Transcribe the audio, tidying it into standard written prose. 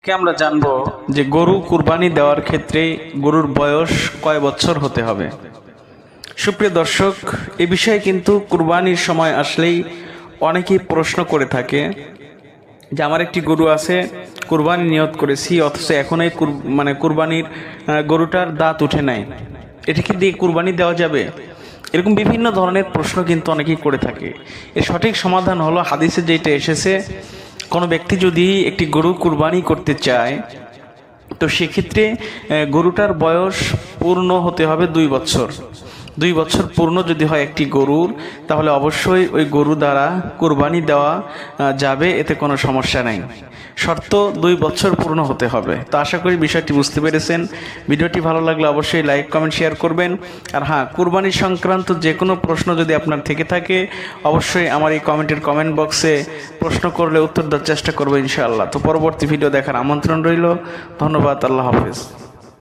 আমরা জানবো যে গরু কুরবানি দেওয়ার ক্ষেত্রে গরুর বয়স কয় বছর হতে হবে। সুপ্রিয় দর্শক, এ বিষয়ে কিন্তু কুরবানির সময় আসলেই অনেকেই প্রশ্ন করে থাকে যে আমার একটি গরু আছে, কুরবানি নিয়ত করেছি, অথচ এখন এই কুরবানির গরুটার দাঁত উঠে নাই, এটা কি দিয়ে কুরবানি দেওয়া যাবে? এরকম বিভিন্ন ধরনের প্রশ্ন কিন্তু অনেকেই করে থাকে। এর সঠিক সমাধান হলো হাদিসে যেটা এসেছে, কোনো ব্যক্তি যদি একটি গরু কুরবানি করতে চায় তো সেক্ষেত্রে গরুটার বয়স পূর্ণ হতে হবে 2 বছর। 2 বছর পূর্ণ যদি হয় একটি গরুর, তাহলে অবশ্যই ওই গরু দ্বারা কুরবানি দেওয়া যাবে, এতে কোনো সমস্যা নাই। শর্ত 2 বছর পূর্ণ হতে হবে। তো আশা করি বিষয়টি বুঝতে পেরেছেন। ভিডিওটি ভালো লাগলে অবশ্যই লাইক কমেন্ট শেয়ার করবেন। আর হ্যাঁ, কুরবানি সংক্রান্ত যে কোনো প্রশ্ন যদি আপনার থেকে থাকে অবশ্যই আমার এই কমেন্ট বক্সে প্রশ্ন করলে উত্তর দেওয়ার চেষ্টা করবো ইনশাআল্লাহ। তো পরবর্তী ভিডিও দেখার আমন্ত্রণ রইল। ধন্যবাদ। আল্লাহ হাফেজ।